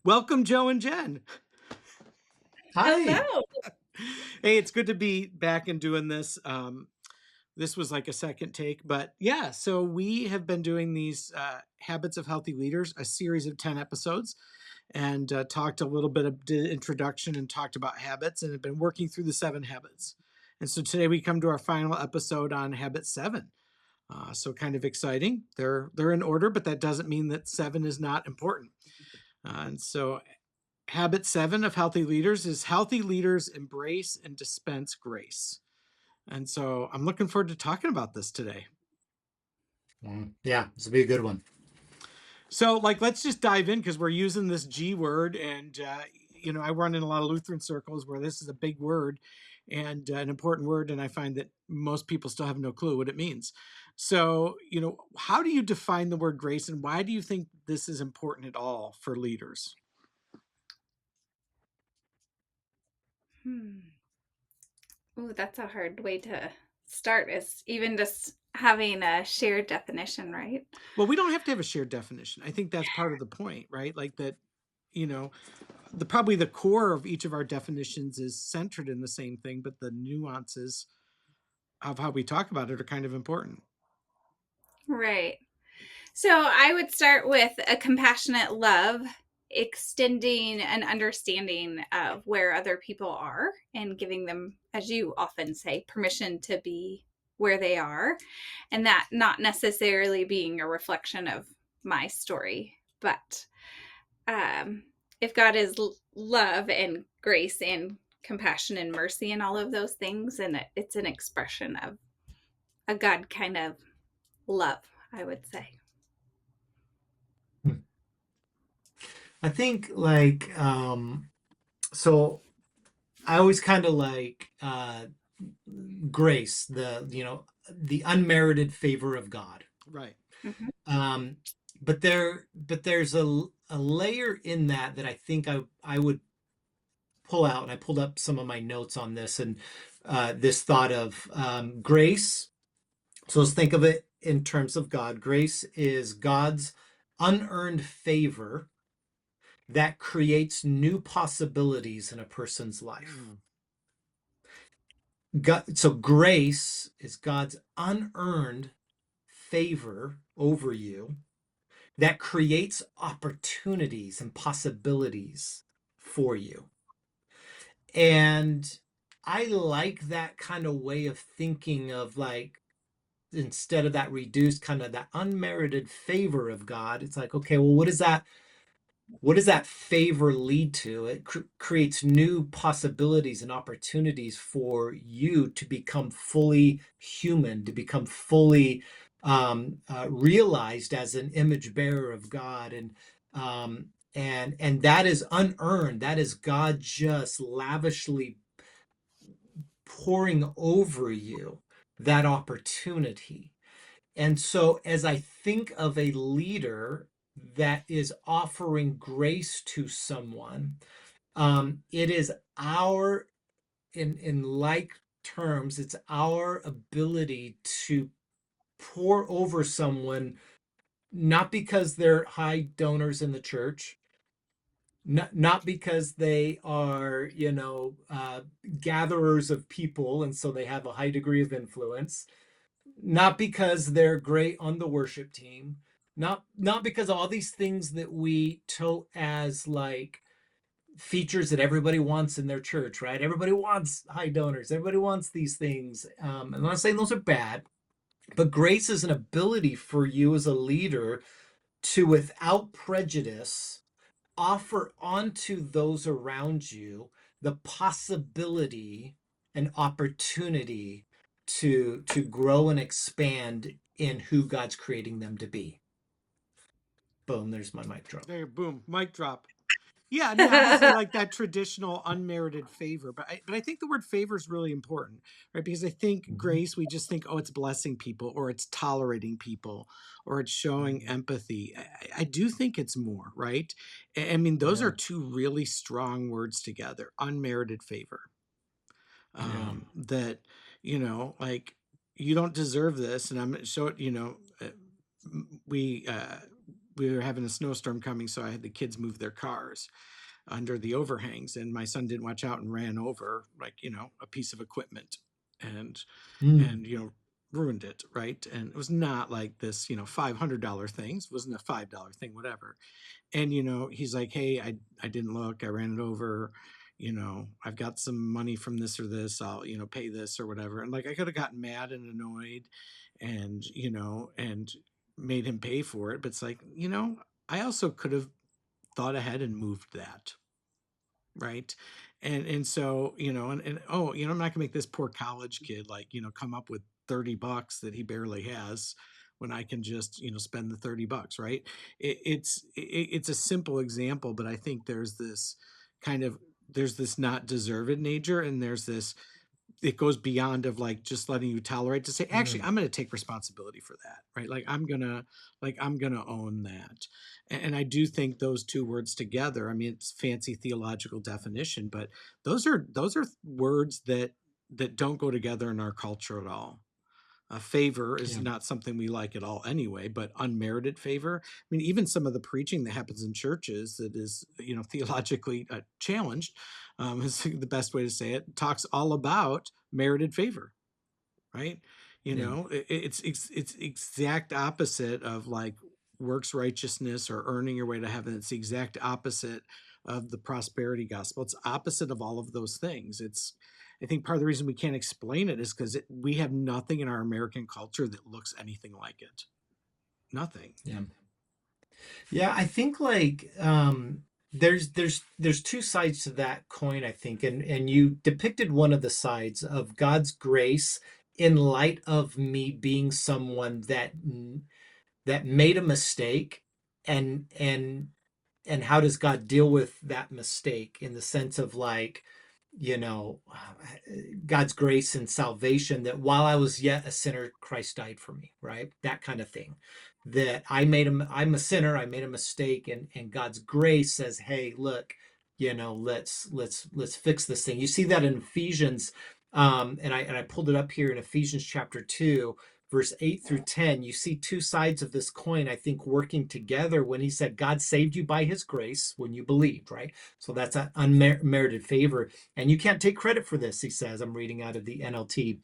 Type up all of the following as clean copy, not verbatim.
Welcome, Joe and Jen. Hi. Hello. Hey, it's good to be back and doing this. This was like a second take, but yeah, so we have been doing these Habits of Healthy Leaders, a series of 10 episodes, and talked a little bit of introduction and talked about habits and have been working through the 7 habits. And so today we come to our final episode on habit 7. So kind of exciting. They're in order, but that doesn't mean that 7 is not important. And so habit 7 of healthy leaders is healthy leaders embrace and dispense grace. And so I'm looking forward to talking about this today. Yeah, this will be a good one. So, let's just dive in because we're using this G word. And, I run in a lot of Lutheran circles where this is a big word and an important word. And I find that most people still have no clue what it means. So, how do you define the word grace and why do you think this is important at all for leaders? Hmm. Ooh, that's a hard way to start, is even just having a shared definition, right? Well, we don't have to have a shared definition. I think that's part of the point, right? Like that, you know, probably the core of each of our definitions is centered in the same thing, but the nuances of how we talk about it are kind of important. Right. So I would start with a compassionate love, extending an understanding of where other people are and giving them, as you often say, permission to be where they are. And that not necessarily being a reflection of my story, but um, if God is love and grace and compassion and mercy and all of those things, and it's an expression of a God kind of love, I would say. I think so I always kind of like grace, the unmerited favor of God. Right. Mm-hmm. Um but there's a layer in that I think I would pull out, and I pulled up some of my notes on this, and this thought of grace. So let's think of it in terms of God. Grace is God's unearned favor that creates new possibilities in a person's life. Mm. So grace is God's unearned favor over you that creates opportunities and possibilities for you. And I like that kind of way of thinking of, like, instead of that reduced kind of that unmerited favor of God, it's like, okay, well, what does that favor lead to? It creates new possibilities and opportunities for you to become fully human, to become fully realized as an image bearer of God, and that is unearned. That is God just lavishly pouring over you that opportunity. And so, as I think of a leader that is offering grace to someone, it is in like terms, it's our ability to pour over someone, not because they're high donors in the church, not because they are, gatherers of people, and so they have a high degree of influence, not because they're great on the worship team, not because all these things that we tote as like features that everybody wants in their church, right? Everybody wants high donors, everybody wants these things. I'm not saying those are bad, but grace is an ability for you as a leader to, without prejudice, offer onto those around you the possibility and opportunity to grow and expand in who God's creating them to be. Boom, there's my mic drop. There, boom, mic drop. Yeah, I mean, obviously, like that traditional unmerited favor, but I think the word favor is really important, right? Because I think Mhm. grace, we just think, oh, it's blessing people, or it's tolerating people, or it's showing empathy. I do think it's more, right? I mean, those are Yeah, two really strong words together: unmerited favor. yeah. That like you don't deserve this, and I'm so we we were having a snowstorm coming, so I had the kids move their cars under the overhangs, and my son didn't watch out and ran over, like, a piece of equipment, and Mm, and ruined it, right? And it was not like this, $500 things. It wasn't a $5 thing, whatever. And he's like, hey, I didn't look, I ran it over, I've got some money from this or this, I'll pay this or whatever. And like, I could have gotten mad and annoyed, and and made him pay for it. But it's like, I also could have thought ahead and moved that, right? And so, and oh, I'm not gonna make this poor college kid, like, come up with $30 that he barely has, when I can just, spend the $30, right? It's a simple example, but I think kind of there's this not deserved nature, and there's this, it goes beyond of like just letting you tolerate, to say, actually, mm, I'm going to take responsibility for that, right? Like, I'm going to own that. And I do think those two words together, I mean, it's fancy theological definition, but those are words that don't go together in our culture at all. Favor is yeah. not something we like at all anyway, but unmerited favor. I mean, even some of the preaching that happens in churches that is, theologically challenged, is the best way to say it, talks all about merited favor, right? Yeah. It's exact opposite of like works righteousness or earning your way to heaven. It's the exact opposite of the prosperity gospel. It's opposite of all of those things. I think part of the reason we can't explain it is because we have nothing in our American culture that looks anything like it. Nothing. Yeah. Yeah, I think like there's two sides to that coin, I think, and you depicted one of the sides of God's grace in light of me being someone that made a mistake, and and how does God deal with that mistake in the sense of like, you know, God's grace and salvation, that while I was yet a sinner, Christ died for me, right? That kind of thing. That I'm a sinner, I made a mistake, and God's grace says, hey, look, let's fix this thing. You see that in Ephesians, and I pulled it up here in Ephesians chapter 2, verse 8 through 10. You see two sides of this coin, I think, working together when he said God saved you by his grace when you believed, right? So that's an unmerited favor. And you can't take credit for this, he says. I'm reading out of the NLT.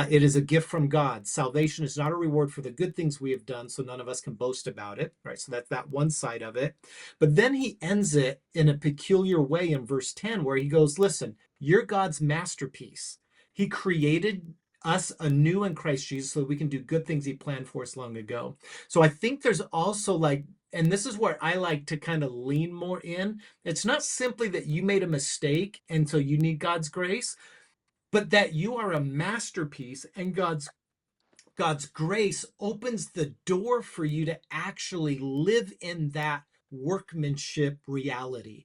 It is a gift from God. Salvation is not a reward for the good things we have done, so none of us can boast about it, right? So that's that one side of it. But then he ends it in a peculiar way in verse 10, where he goes, listen, you're God's masterpiece. He created us anew in Christ Jesus so that we can do good things he planned for us long ago. So I think there's also like, and this is where I like to kind of lean more in. It's not simply that you made a mistake and so you need God's grace, but that you are a masterpiece, and God's grace opens the door for you to actually live in that workmanship reality.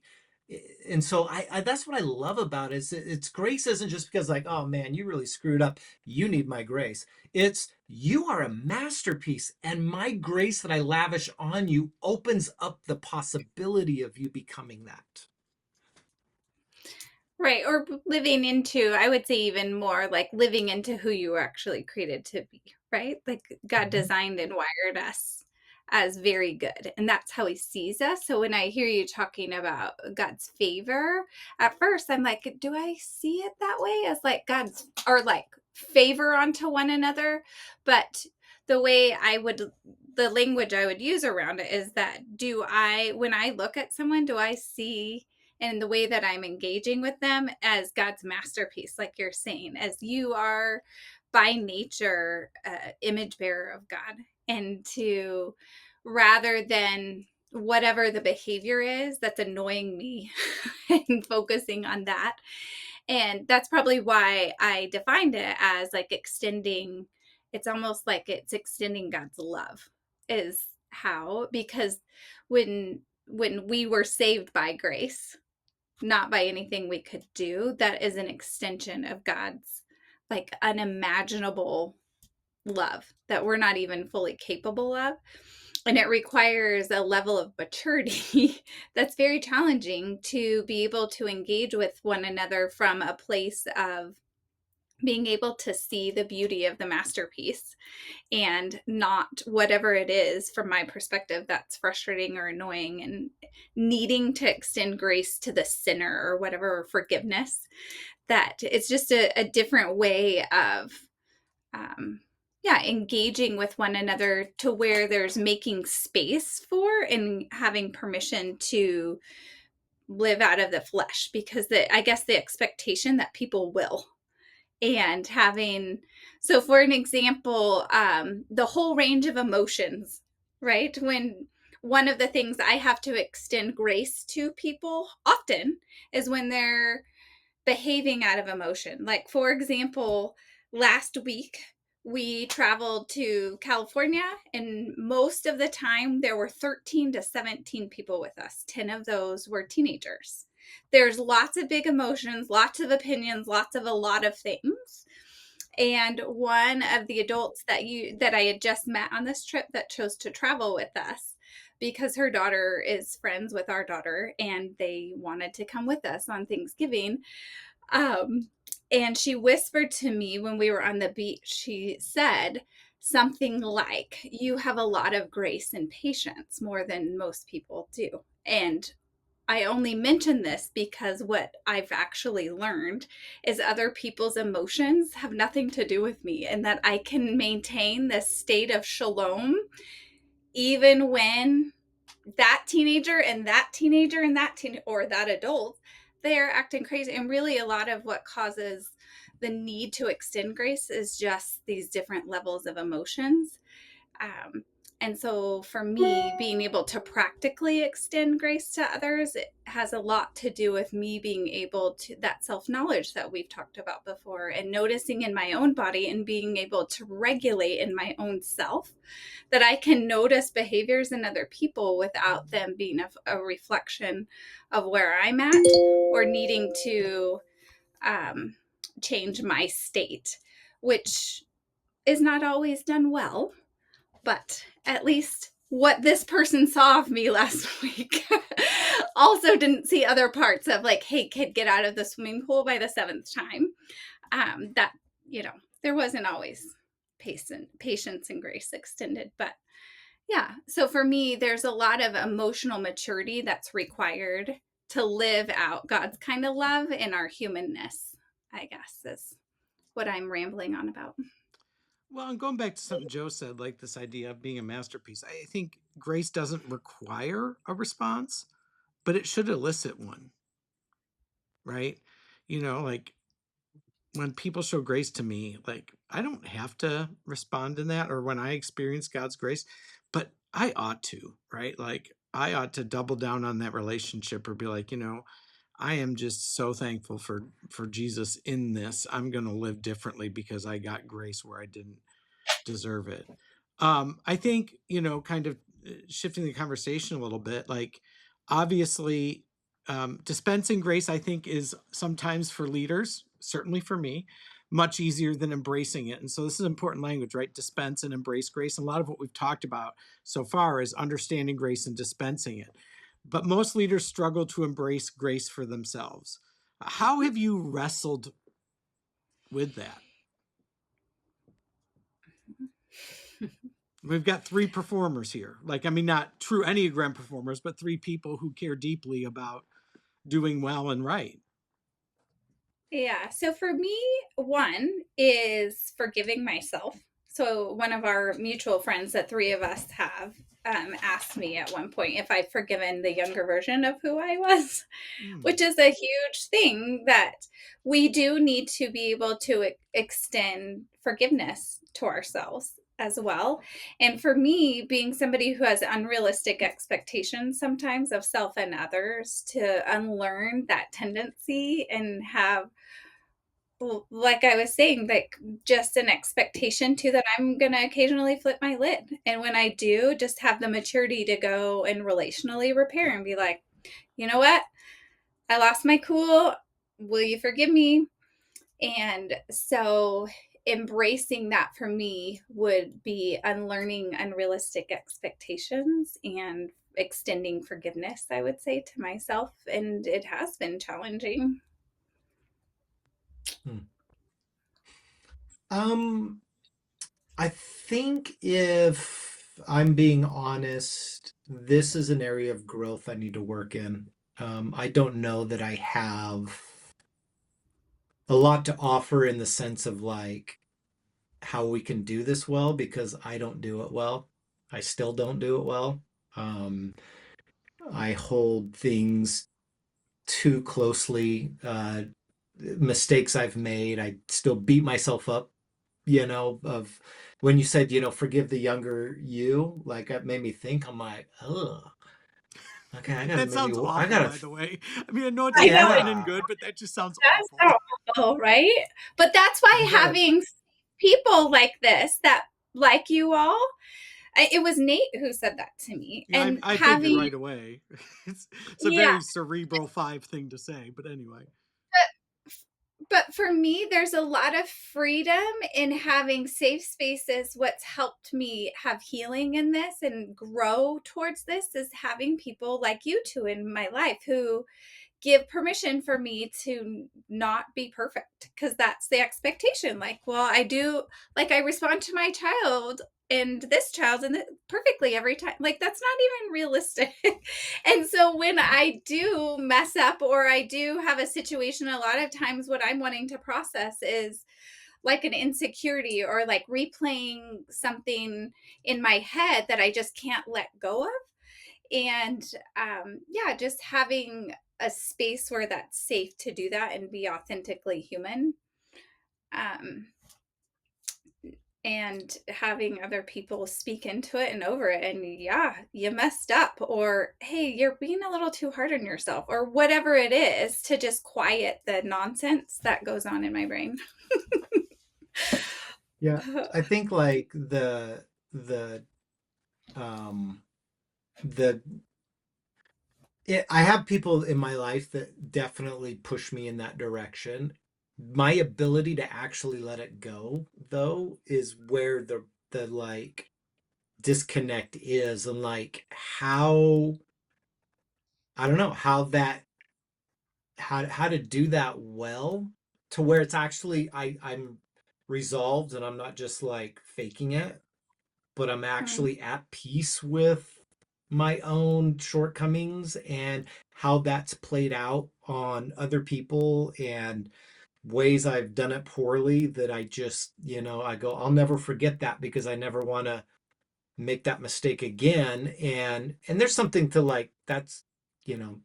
And so I that's what I love about it. It's grace isn't just because like, oh man, you really screwed up, you need my grace. It's you are a masterpiece, and my grace that I lavish on you opens up the possibility of you becoming that. Right. Or living into, I would say even more like living into who you were actually created to be, right? Like God Mhm. designed and wired us as very good. And that's how he sees us. So when I hear you talking about God's favor, at first I'm like, do I see it that way as like God's or like favor onto one another? But the way the language I would use around it is that when I look at someone, do I see and the way that I'm engaging with them as God's masterpiece, like you're saying, as you are by nature image bearer of God, and to rather than whatever the behavior is that's annoying me and focusing on that. And that's probably why I defined it as like extending, it's almost like it's extending God's love is how, because when we were saved by grace, not by anything we could do, that is an extension of God's like unimaginable love that we're not even fully capable of. And it requires a level of maturity that's very challenging to be able to engage with one another from a place of being able to see the beauty of the masterpiece and not whatever it is from my perspective that's frustrating or annoying, and needing to extend grace to the sinner or whatever, or forgiveness. That it's just a different way of um, yeah, engaging with one another, to where there's making space for and having permission to live out of the flesh, because I guess the expectation that people will, and having, so for an example, the whole range of emotions, right? When one of the things I have to extend grace to people often is when they're behaving out of emotion. Like, for example, last week we traveled to California, and most of the time there were 13 to 17 people with us. 10 of those were teenagers. There's lots of big emotions, lots of opinions, lots of a lot of things. And one of the adults that I had just met on this trip that chose to travel with us, because her daughter is friends with our daughter and they wanted to come with us on Thanksgiving. Um, and she whispered to me when we were on the beach, she said something like, "You have a lot of grace and patience, more than most people do." And I only mention this because what I've actually learned is other people's emotions have nothing to do with me, and that I can maintain this state of shalom even when that teenager and that teenager and that teen, or that adult, they're acting crazy. And really, a lot of what causes the need to extend grace is just these different levels of emotions. um, and so for me, being able to practically extend grace to others, it has a lot to do with me being able to, that self-knowledge that we've talked about before, and noticing in my own body and being able to regulate in my own self, that I can notice behaviors in other people without them being a reflection of where I'm at, or needing to um, change my state, which is not always done well. But at least what this person saw of me last week also didn't see other parts of, like, "Hey, kid, get out of the swimming pool" by the seventh time. That, there wasn't always patience and grace extended. But yeah, so for me, there's a lot of emotional maturity that's required to live out God's kind of love in our humanness, I guess, is what I'm rambling on about. Well, and going back to something Joe said, like this idea of being a masterpiece, I think grace doesn't require a response, but it should elicit one, right? Like when people show grace to me, like I don't have to respond in that, or when I experience God's grace, but I ought to, right? Like I ought to double down on that relationship, or be like, I am just so thankful for Jesus in this. I'm going to live differently because I got grace where I didn't deserve it. I think, kind of shifting the conversation a little bit, like obviously, dispensing grace, I think, is sometimes for leaders, certainly for me, much easier than embracing it. And so this is important language, right? Dispense and embrace grace. And a lot of what we've talked about so far is understanding grace and dispensing it. But most leaders struggle to embrace grace for themselves. How have you wrestled with that? We've got three performers here. Like, I mean, not true Enneagram performers, but three people who care deeply about doing well and right. Yeah. So for me, one is forgiving myself. So one of our mutual friends that three of us have asked me at one point if I've forgiven the younger version of who I was, Mm. which is a huge thing that we do need to be able to extend forgiveness to ourselves as well. And for me, being somebody who has unrealistic expectations sometimes of self and others, to unlearn that tendency and have, like I was saying, like just an expectation too, that I'm going to occasionally flip my lid. And when I do, just have the maturity to go and relationally repair and be like, "You know what? I lost my cool. Will you forgive me?" And so embracing that for me would be unlearning unrealistic expectations and extending forgiveness, I would say, to myself. And it has been challenging. Hmm. Um, I think if I'm being honest, this is an area of growth I need to work in. I don't know that I have a lot to offer in the sense of like how we can do this well because I don't do it well. I still don't do it well. Um, I hold things too closely. Mistakes I've made, I still beat myself up, of when you said, forgive the younger you, like that made me think, I'm like, oh, okay, I gotta That maybe, sounds I awful, gotta, by the way. I mean, I know it's I know it important and yeah, good, but that just sounds does awful. sound awful, right? But that's I why gotta, having people like this that like you all, it was Nate who said that to me, Yeah, and I figured having right away. It's a yeah. very cerebral five thing to say, but anyway. But for me, there's a lot of freedom in having safe spaces. What's helped me have healing in this and grow towards this is having people like you two in my life who give permission for me to not be perfect, because that's the expectation. Like, well, I do, like, I respond to my child and this child and perfectly every time. Like, that's not even realistic. And so when I do mess up or I do have a situation, a lot of times what I'm wanting to process is like an insecurity or like replaying something in my head that I just can't let go of. And yeah, just having a space where that's safe to do that and be authentically human. Um, and having other people speak into it and over it, and yeah, you messed up, or hey, you're being a little too hard on yourself, or whatever it is, to just quiet the nonsense that goes on in my brain. yeah, I think like um, the, I have people in my life that definitely push me in that direction. My ability to actually let it go, though, is where the like disconnect is, and like how I don't know how to do that well to where it's actually I'm resolved and I'm not just like faking it, but I'm Mm, actually at peace with my own shortcomings and how that's played out on other people and ways I've done it poorly that I just, I go, I'll never forget that because I never want to make that mistake again. And there's something to like that's, you know,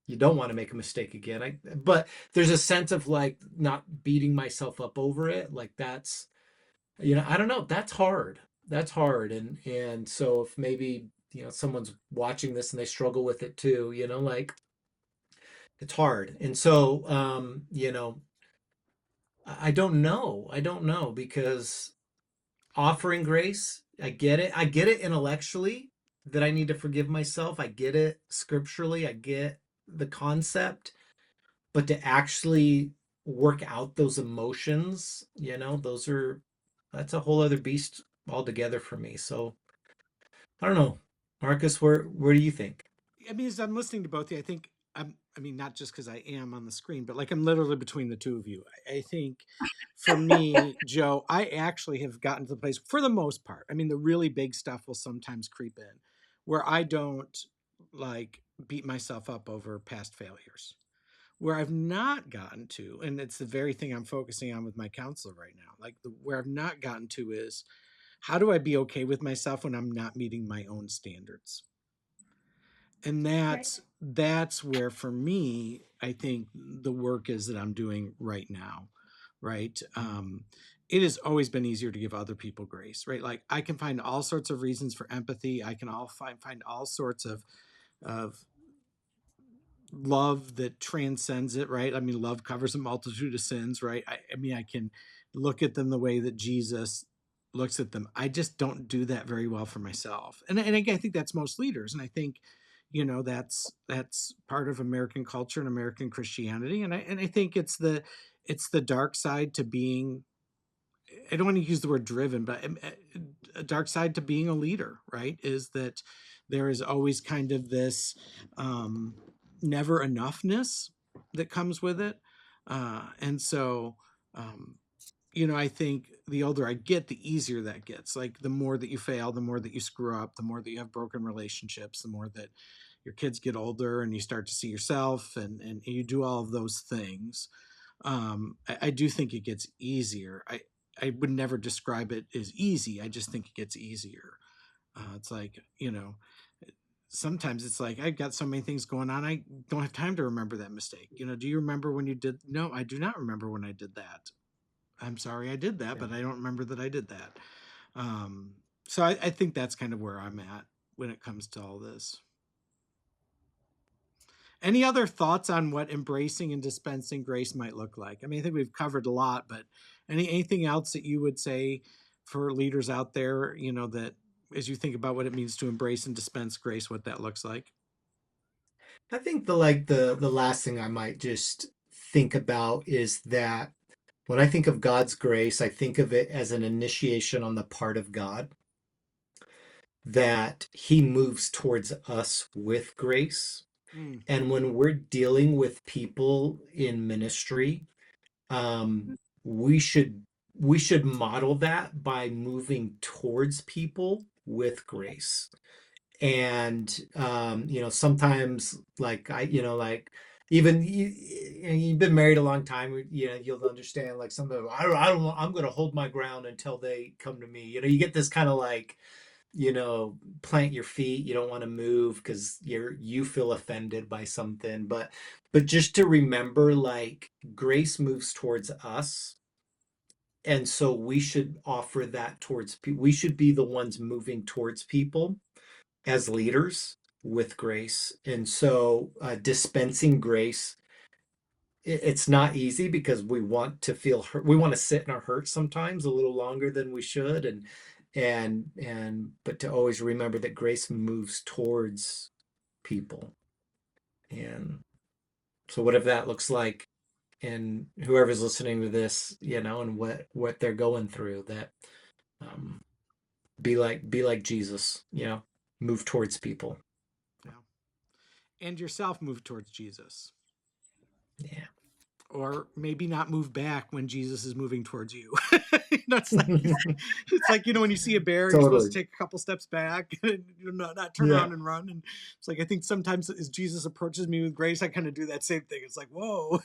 you don't want to make a mistake again. But there's a sense of like not beating myself up over it. Like that's, I don't know. That's hard. That's hard. And so if maybe, someone's watching this and they struggle with it too, like it's hard. And so I don't know. I don't know because offering grace, I get it. I get it intellectually that I need to forgive myself. I get it scripturally. I get the concept, but to actually work out those emotions, that's a whole other beast altogether for me. So I don't know, Marcus, where do you think? I mean, as I'm listening to both of you, I think I mean, not just because I am on the screen, but like I'm literally between the two of you. I think for me, Joe, I actually have gotten to the place for the most part. I mean, the really big stuff will sometimes creep in where I don't like beat myself up over past failures. Where I've not gotten to, and it's the very thing I'm focusing on with my counselor right now, like where I've not gotten to is how do I be okay with myself when I'm not meeting my own standards? And right. that's where for me I think the work is that I'm doing right now, right? It has always been easier to give other people grace, right? Like I can find all sorts of reasons for empathy. I can all find all sorts of love that transcends it, right? I mean, love covers a multitude of sins, right? I mean, I can look at them the way that Jesus looks at them. I just don't do that very well for myself. And again, I think that's most leaders. And I think, that's part of American culture and American Christianity. And I think it's the dark side to being, I don't want to use the word driven, but a dark side to being a leader, right? Is that there is always kind of this never enoughness that comes with it. And so, um, I think the older I get, the easier that gets. Like the more that you fail, the more that you screw up, the more that you have broken relationships, the more that your kids get older and you start to see yourself and you do all of those things. I do think it gets easier. I would never describe it as easy. I just think it gets easier. It's like, sometimes it's like, I've got so many things going on. I don't have time to remember that mistake. Do you remember when you did? No, I do not remember when I did that. I'm sorry I did that, Yeah. but I don't remember that I did that. Um, so I think that's kind of where I'm at when it comes to all this. Any other thoughts on what embracing and dispensing grace might look like? I mean, I think we've covered a lot, but anything else that you would say for leaders out there, that as you think about what it means to embrace and dispense grace, what that looks like? I think the last thing I might just think about is that when I think of God's grace, I think of it as an initiation on the part of God, that he moves towards us with grace. Mm, And when we're dealing with people in ministry, um, we should we should model that by moving towards people with grace. And sometimes, like, like, even you've been married a long time, you'll understand, like, sometimes I don't, I'm going to hold my ground until they come to me. You get this kind of like, plant your feet, you don't want to move because you feel offended by something. But just to remember, like, grace moves towards us, and so we should offer that towards people. We should be the ones moving towards people as leaders with grace. And so, dispensing grace, it's not easy because we want to feel hurt. We want to sit in our hurt sometimes a little longer than we should. But to always remember that grace moves towards people. And so whatever that looks like, and whoever's listening to this, and what they're going through, that, um, be like Jesus, move towards people. yeah. And yourself move towards Jesus. Yeah. Or maybe not move back when Jesus is moving towards you. It's like when you see a bear, you're supposed Totally. to take a couple steps back and not turn Yeah. around and run. And it's like I think sometimes as Jesus approaches me with grace, I kind of do that same thing. It's like, whoa.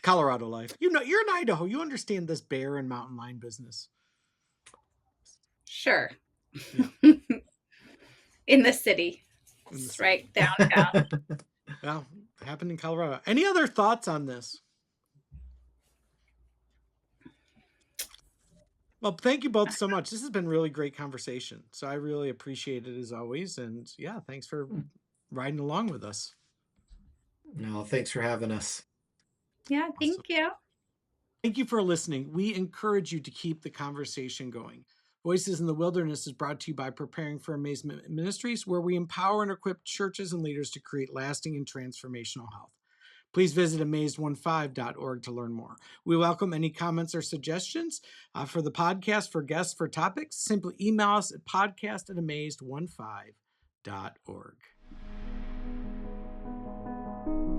Colorado life. You're in Idaho. You understand this bear and mountain lion business. Sure. Yeah, In the city. in the It's city. right downtown. Well, it happened in Colorado. Any other thoughts on this? Well, thank you both so much. This has been really great conversation. So I really appreciate it as always. And yeah, thanks for riding along with us. No, thanks for having us. Yeah, Awesome. thank you. Thank you for listening. We encourage you to keep the conversation going. Voices in the Wilderness is brought to you by Preparing for Amazement Ministries, where we empower and equip churches and leaders to create lasting and transformational health. Please visit amazed15.org to learn more. We welcome any comments or suggestions for the podcast, for guests, for topics. Simply email us at podcast@amazed15.org.